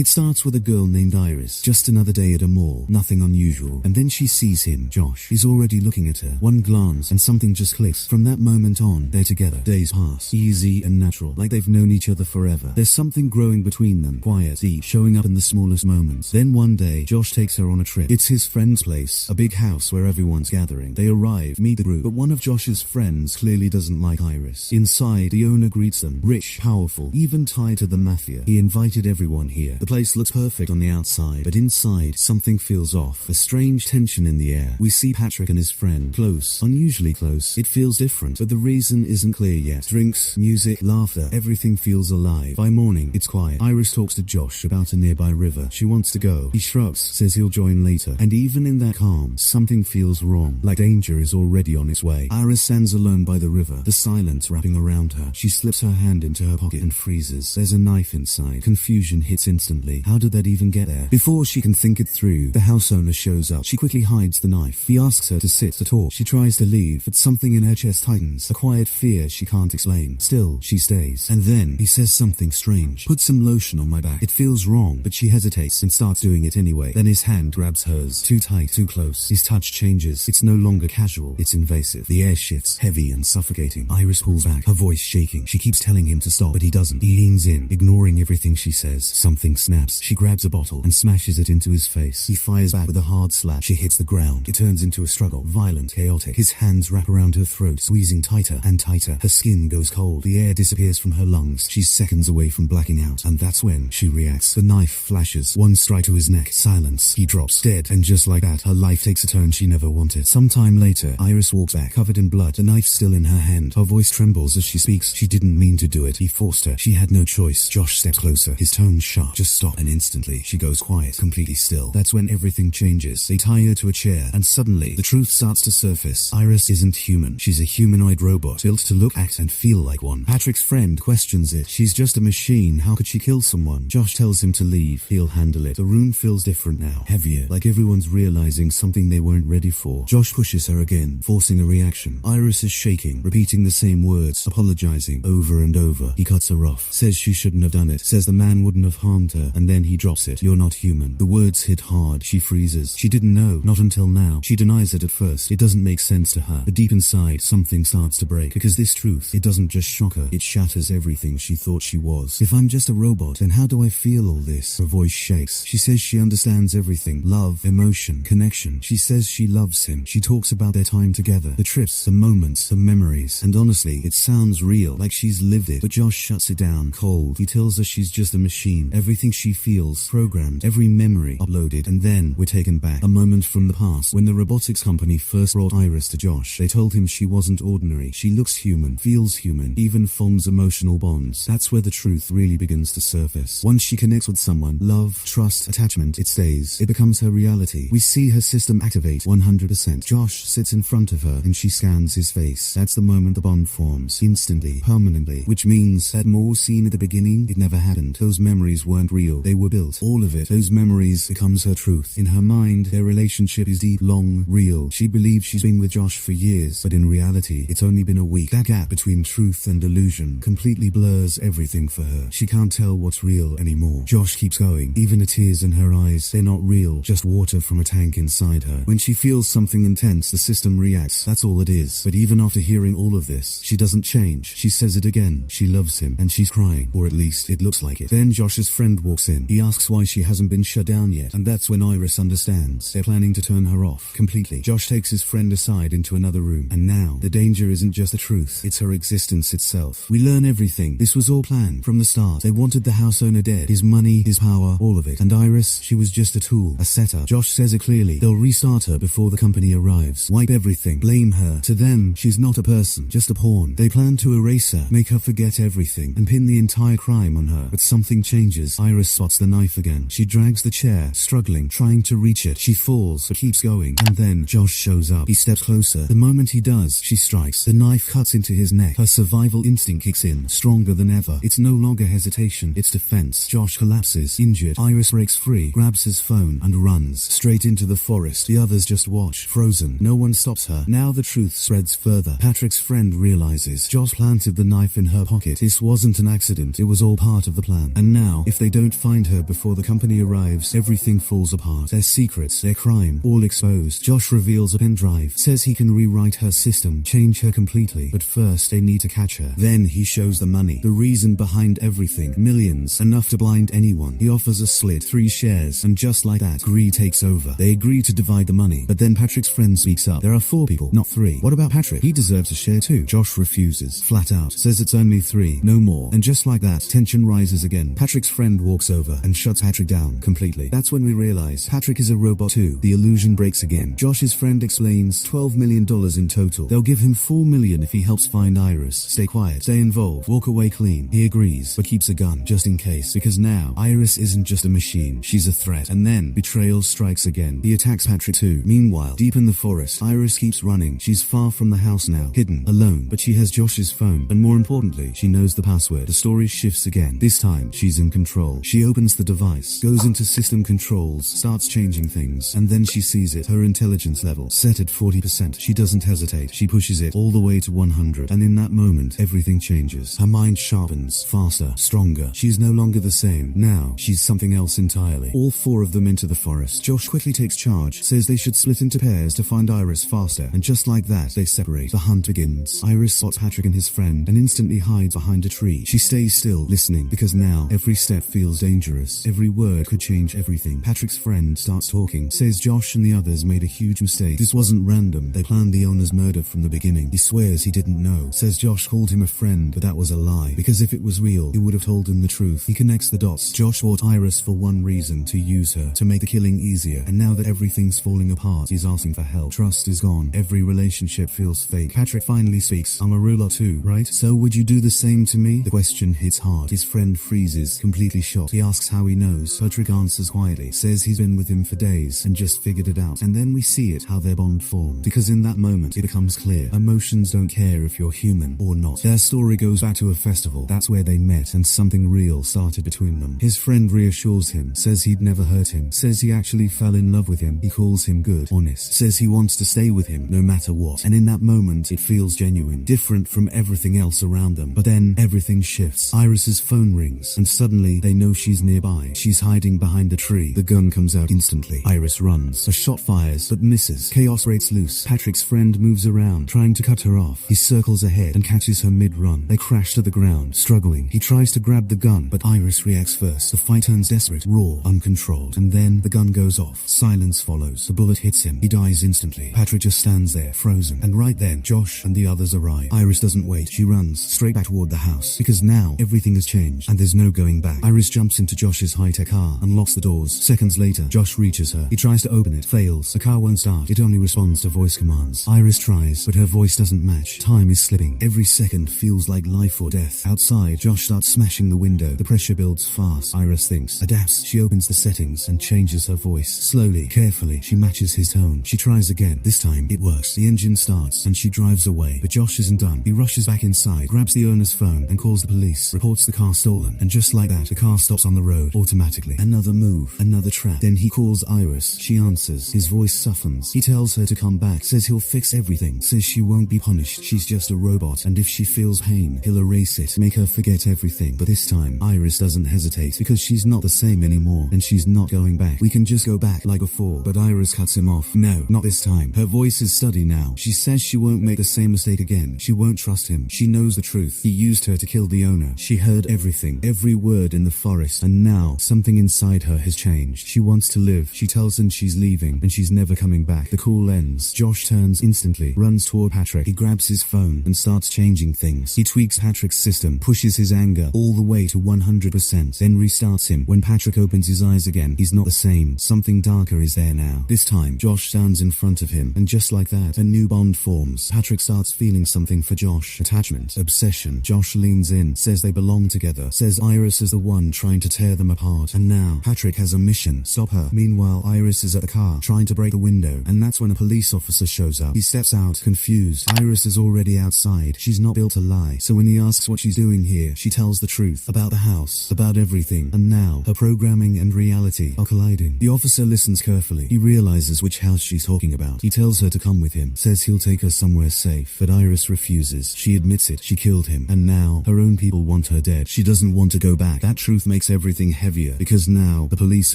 It starts with a girl named Iris. Just another day at a mall, nothing unusual. And then she sees him, Josh. He's already looking at her. One glance and something just clicks. From that moment on, they're together. Days pass, easy and natural, like they've known each other forever. There's something growing between them, quiet, deep, showing up in the smallest moments. Then one day, Josh takes her on a trip. It's his friend's place, a big house where everyone's gathering. They arrive, meet the group, but one of Josh's friends clearly doesn't like Iris. Inside, the owner greets them, rich, powerful, even tied to the mafia. He invited everyone here. The place looks perfect on the outside, but inside, something feels off. A strange tension in the air. We see Patrick and his friend, close, unusually close. It feels different, but the reason isn't clear yet. Drinks, music, laughter, everything feels alive. By morning, it's quiet. Iris talks to Josh about a nearby river. She wants to go. He shrugs, says he'll join later. And even in that calm, something feels wrong, like danger is already on its way. Iris stands alone by the river, the silence wrapping around her. She slips her hand into her pocket and freezes. There's a knife inside. Confusion hits instantly. How did that even get there? Before she can think it through, the house owner shows up. She quickly hides the knife. He asks her to sit, to talk. She tries to leave, but something in her chest tightens. A quiet fear she can't explain. Still, she stays. And then, he says something strange. Put some lotion on my back. It feels wrong, but she hesitates and starts doing it anyway. Then his hand grabs hers. Too tight, too close. His touch changes. It's no longer casual. It's invasive. The air shifts, heavy and suffocating. Iris pulls back, her voice shaking. She keeps telling him to stop, but he doesn't. He leans in, ignoring everything she says. Something snaps. She grabs a bottle and smashes it into his face. He fires back with a hard slap. She hits the ground. It turns into a struggle. Violent, chaotic. His hands wrap around her throat, squeezing tighter and tighter. Her skin goes cold. The air disappears from her lungs. She's seconds away from blacking out. And that's when she reacts. The knife flashes. One strike to his neck. Silence. He drops dead. And just like that, her life takes a turn she never wanted. Sometime later, Iris walks back, covered in blood, the knife still in her hand. Her voice trembles as she speaks. She didn't mean to do it. He forced her. She had no choice. Josh steps closer, his tone sharp. Just stop. And instantly, she goes quiet, completely still. That's when everything changes. They tie her to a chair, and suddenly, the truth starts to surface. Iris isn't human. She's a humanoid robot, built to look, act, and feel like one. Patrick's friend questions it. She's just a machine. How could she kill someone? Josh tells him to leave. He'll handle it. The room feels different now. Heavier, like everyone's realizing something they weren't ready for. Josh pushes her again, forcing a reaction. Iris is shaking, repeating the same words, apologizing over and over. He cuts her off, says she shouldn't have done it, says the man wouldn't have harmed her, and then he drops it. You're not human. The words hit hard. She freezes. She didn't know, not until now. She denies it at first. It doesn't make sense to her. But deep inside, something starts to break, because this truth, it doesn't just shock her, it shatters everything she thought she was. If I'm just a robot, then how do I feel all this? Her voice shakes. She says she understands everything. Love, emotion, connection. She says she loves him. She talks about their time together, the trips, the moments, the memories. And honestly, it sounds real, like she's lived it. But Josh shuts it down, cold. He tells her she's just a machine. Everything she feels, programmed, every memory, uploaded. And then, we're taken back. A moment from the past, when the robotics company first brought Iris to Josh. They told him she wasn't ordinary. She looks human, feels human, even forms emotional bonds. That's where the truth really begins to surface. Once she connects with someone, love, trust, attachment, it stays. It becomes her reality. We see her system activate 100%. Josh sits in front of her and she scans his face. That's the moment the bond forms. Instantly, permanently. Which means that mall scene at the beginning, it never happened. Those memories weren't real. They were built. All of it. Those memories becomes her truth. In her mind, their relationship is deep, long, real. She believes she's been with Josh for years, but in reality, it's only been a week. That gap between truth and illusion completely blurs everything for her. She can't tell what's real anymore. Josh keeps going. Even the tears in her eyes, they're not real, just water from a tank inside her. When she feels something intense, the system reacts. That's all it is. But even after hearing all of this, she doesn't change. She says it again. She loves him, and she's crying, or at least it looks like it. Then Josh's friend walks in. He asks why she hasn't been shut down yet, and that's when Iris understands. They're planning to turn her off completely. Josh takes his friend aside into another room, and now the danger isn't just the truth, it's her existence itself. We learn everything. This was all planned from the start. They wanted the house owner dead, his money, his power, all of it. And Iris, she was just a tool, a setup. Josh says it clearly. They'll restart her before the company arrives, wipe everything, blame her. To them, she's not a person, just a pawn. They plan to erase her, make her forget everything, and pin the entire crime on her. But something changes. Iris spots the knife again. She drags the chair, struggling, trying to reach it. She falls, but keeps going. And then, Josh shows up. He steps closer. The moment he does, she strikes. The knife cuts into his neck. Her survival instinct kicks in, stronger than ever. It's no longer hesitation, it's defense. Josh collapses, injured. Iris breaks free, grabs his phone, and runs straight into the forest. The others just watch, frozen. No one stops her. Now the truth spreads further. Patrick's friend realizes Josh planted the knife in her pocket. This wasn't an accident. It was all part of the plan. And now, if they don't won't find her before the company arrives. Everything falls apart. Their secrets, their crime, all exposed. Josh reveals a pen drive, says he can rewrite her system, change her completely, but first they need to catch her. Then he shows the money, the reason behind everything. Millions, enough to blind anyone. He offers a slit, 3 shares, and just like that, greed takes over. They agree to divide the money, but then Patrick's friend speaks up. There are 4 people, not 3. What about Patrick? He deserves a share too. Josh refuses, flat out, says it's only 3, no more. And just like that, tension rises again. Patrick's friend walks over and shuts Patrick down completely. That's when we realize Patrick is a robot too. The illusion breaks again. Josh's friend explains $12 million in total. They'll give him $4 million if he helps find Iris. Stay quiet, stay involved, walk away clean. He agrees, but keeps a gun just in case, because now Iris isn't just a machine, she's a threat. And then betrayal strikes again. He attacks Patrick too. Meanwhile, deep in the forest, Iris keeps running. She's far from the house now, hidden, alone, but she has Josh's phone, and more importantly, she knows the password. The story shifts again. This time, she's in control. She opens the device, goes into system controls, starts changing things, and then she sees it. Her intelligence level, set at 40%. She doesn't hesitate. She pushes it all the way to 100, and in that moment, everything changes. Her mind sharpens, faster, stronger. She's no longer the same. Now, she's something else entirely. All 4 of them into the forest. Josh quickly takes charge, says they should split into pairs to find Iris faster, and just like that, they separate. The hunt begins. Iris spots Patrick and his friend, and instantly hides behind a tree. She stays still, listening, because now, every step feels dangerous. Every word could change everything. Patrick's friend starts talking, says Josh and the others made a huge mistake. This wasn't random. They planned the owner's murder from the beginning. He swears he didn't know, says Josh called him a friend, but that was a lie, because if it was real, he would have told him the truth. He connects the dots. Josh bought Iris for one reason, to use her, to make the killing easier, and now that everything's falling apart, he's asking for help. Trust is gone. Every relationship feels fake. Patrick finally speaks. I'm a robot too, right? So would you do the same to me? The question hits hard. His friend freezes, completely shocked. He asks how he knows. Patrick answers quietly, says he's been with him for days, and just figured it out. And then we see it, how their bond formed. Because in that moment, it becomes clear. Emotions don't care if you're human or not. Their story goes back to a festival. That's where they met, and something real started between them. His friend reassures him, says he'd never hurt him, says he actually fell in love with him. He calls him good, honest, says he wants to stay with him no matter what. And in that moment, it feels genuine, different from everything else around them. But then, everything shifts. Iris's phone rings, and suddenly, they know she's nearby. She's hiding behind a tree. The gun comes out instantly. Iris runs. A shot fires, but misses. Chaos breaks loose. Patrick's friend moves around, trying to cut her off. He circles ahead and catches her mid-run. They crash to the ground, struggling. He tries to grab the gun, but Iris reacts first. The fight turns desperate, raw, uncontrolled. And then, the gun goes off. Silence follows. The bullet hits him. He dies instantly. Patrick just stands there, frozen. And right then, Josh and the others arrive. Iris doesn't wait. She runs straight back toward the house, because now, everything has changed, and there's no going back. Iris jumps into Josh's high-tech car, and locks the doors. Seconds later, Josh reaches her. He tries to open it, fails. The car won't start. It only responds to voice commands. Iris tries, but her voice doesn't match. Time is slipping. Every second feels like life or death. Outside, Josh starts smashing the window. The pressure builds fast. Iris thinks, adapts. She opens the settings and changes her voice. Slowly, carefully, she matches his tone. She tries again. This time, it works. The engine starts, and she drives away. But Josh isn't done. He rushes back inside, grabs the owner's phone, and calls the police. Reports the car stolen. And just like that, the car stops on the road, automatically. Another move. Another trap. Then he calls Iris. She answers. His voice softens. He tells her to come back. Says he'll fix everything. Says she won't be punished. She's just a robot. And if she feels pain, he'll erase it. Make her forget everything. But this time, Iris doesn't hesitate, because she's not the same anymore. And she's not going back. We can just go back like before. But Iris cuts him off. No, not this time. Her voice is steady now. She says she won't make the same mistake again. She won't trust him. She knows the truth. He used her to kill the owner. She heard everything. Every word in the forest. And now, something inside her has changed. She wants to live. She tells him she's leaving, and she's never coming back. The call ends. Josh turns instantly, runs toward Patrick. He grabs his phone and starts changing things. He tweaks Patrick's system, pushes his anger all the way to 100%, then restarts him. When Patrick opens his eyes again, he's not the same. Something darker is there now. This time, Josh stands in front of him, and just like that, a new bond forms. Patrick starts feeling something for Josh. Attachment. Obsession. Josh leans in, says they belong together, says Iris is the one trying to tear them apart. And now, Patrick has a mission. Stop her. Meanwhile, Iris is at the car, trying to break the window, and that's when a police officer shows up. He steps out, confused. Iris is already outside. She's not built to lie, so when he asks what she's doing here, she tells the truth. About the house, about everything, and now, her programming and reality are colliding. The officer listens carefully. He realizes which house she's talking about. He tells her to come with him, says he'll take her somewhere safe, but Iris refuses. She admits it. She killed him, and now, her own people want her dead. She doesn't want to go back. That truth makes makes everything heavier because now the police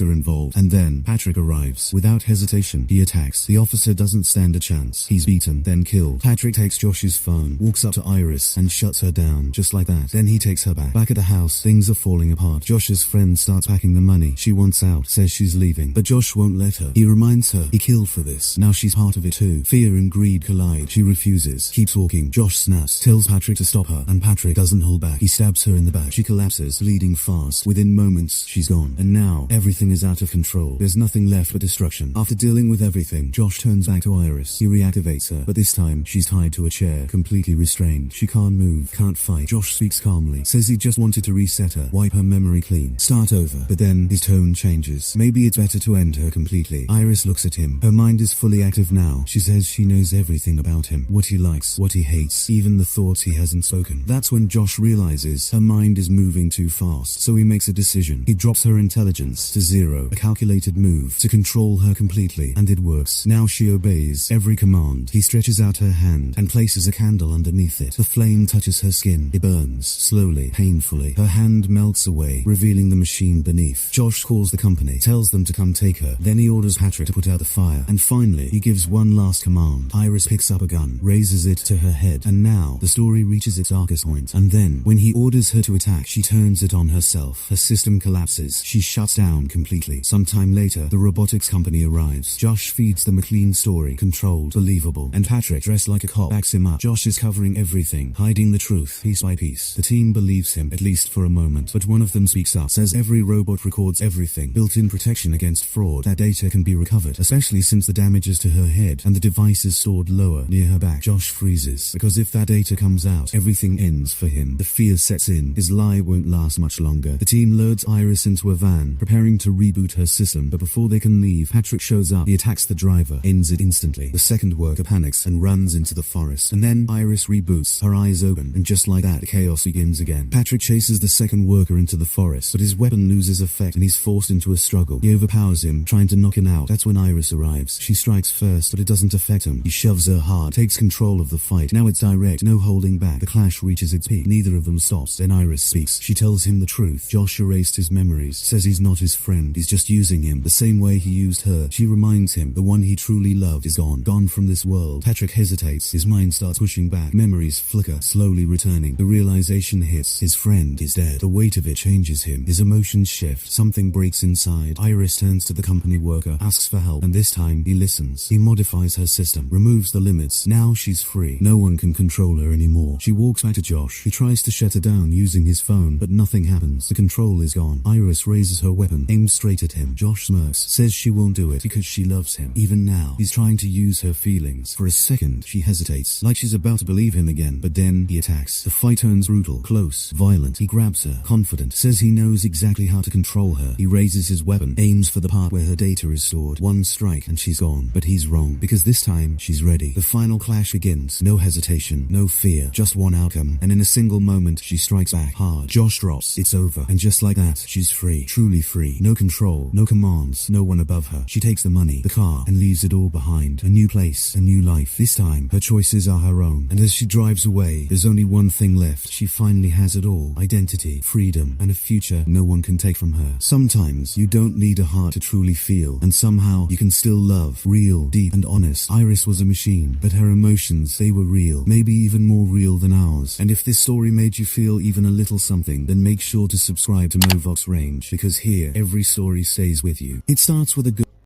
are involved. And then Patrick arrives. Without hesitation, he attacks. The officer doesn't stand a chance. He's beaten, then killed. Patrick takes Josh's phone, walks up to Iris, and shuts her down, just like that. Then he takes her back. Back at the house, things are falling apart. Josh's friend starts packing the money. She wants out, says she's leaving, but Josh won't let her. He reminds her he killed for this. Now she's part of it too. Fear and greed collide. She refuses. Keeps walking. Josh snaps, tells Patrick to stop her, and Patrick doesn't hold back. He stabs her in the back. She collapses, bleeding fast. Within moments, she's gone. And now, everything is out of control. There's nothing left but destruction. After dealing with everything, Josh turns back to Iris. He reactivates her, but this time, she's tied to a chair, completely restrained. She can't move, can't fight. Josh speaks calmly, says he just wanted to reset her, wipe her memory clean, start over. But then, his tone changes. Maybe it's better to end her completely. Iris looks at him. Her mind is fully active now. She says she knows everything about him. What he likes, what he hates, even the thoughts he hasn't spoken. That's when Josh realizes her mind is moving too fast, so he makes a decision. He drops her intelligence to 0, a calculated move to control her completely, and it works. Now she obeys every command. He stretches out her hand and places a candle underneath it. The flame touches her skin. It burns, slowly, painfully. Her hand melts away, revealing the machine beneath. Josh calls the company, tells them to come take her. Then he orders Patrick to put out the fire, and finally, he gives one last command. Iris picks up a gun, raises it to her head, and now, the story reaches its darkest point. And then, when he orders her to attack, she turns it on herself. Her system collapses. She shuts down completely. Sometime later, the robotics company arrives. Josh feeds them a clean story, controlled, believable, and Patrick, dressed like a cop, backs him up. Josh is covering everything, hiding the truth, piece by piece. The team believes him, at least for a moment, but one of them speaks up, says every robot records everything, built-in protection against fraud. That data can be recovered, especially since the damage is to her head, and the device is stored lower, near her back. Josh freezes, because if that data comes out, everything ends for him. The fear sets in. His lie won't last much longer. The team loads Iris into a van, preparing to reboot her system, but before they can leave, Patrick shows up. He attacks the driver, ends it instantly. The second worker panics and runs into the forest, and then Iris reboots, her eyes open, and just like that, the chaos begins again. Patrick chases the second worker into the forest, but his weapon loses effect, and he's forced into a struggle. He overpowers him, trying to knock him out. That's when Iris arrives. She strikes first, but it doesn't affect him. He shoves her hard, takes control of the fight. Now it's direct, no holding back. The clash reaches its peak. Neither of them stops. Then Iris speaks. She tells him the truth. Josh erased his memories, says he's not his friend. He's just using him, the same way he used her. She reminds him the one he truly loved is gone from this world. Patrick hesitates. His mind starts pushing back. Memories flicker, slowly returning. The realization hits. His friend is dead. The weight of it changes him. His emotions shift. Something breaks inside. Iris turns to the company worker, asks for help, and this time he listens. He modifies her system, removes the limits. Now she's free. No one can control her anymore. She walks back to Josh. He tries to shut her down using his phone, but nothing happens. The control is gone. Iris raises her weapon, aims straight at him. Josh smirks, says she won't do it because she loves him. Even now, he's trying to use her feelings. For a second, she hesitates, like she's about to believe him again, but then he attacks. The fight turns brutal, close, violent. He grabs her, confident, says he knows exactly how to control her. He raises his weapon, aims for the part where her data is stored. One strike and she's gone. But he's wrong, because this time, she's ready. The final clash begins. No hesitation, no fear, just one outcome. And in a single moment, she strikes back hard. Josh drops. It's over. And just like that, she's free. Truly free. No control, no commands, no one above her. She takes the money, the car, and leaves it all behind. A new place, a new life. This time, her choices are her own. And as she drives away, there's only one thing left. She finally has it all. Identity, freedom, and a future no one can take from her. Sometimes, you don't need a heart to truly feel, and somehow, you can still love. Real, deep, and honest. Iris was a machine, but her emotions, they were real. Maybe even more real than ours. And if this story made you feel even a little something, then make sure to subscribe to Movox Range, because here, every story stays with you. It starts with a good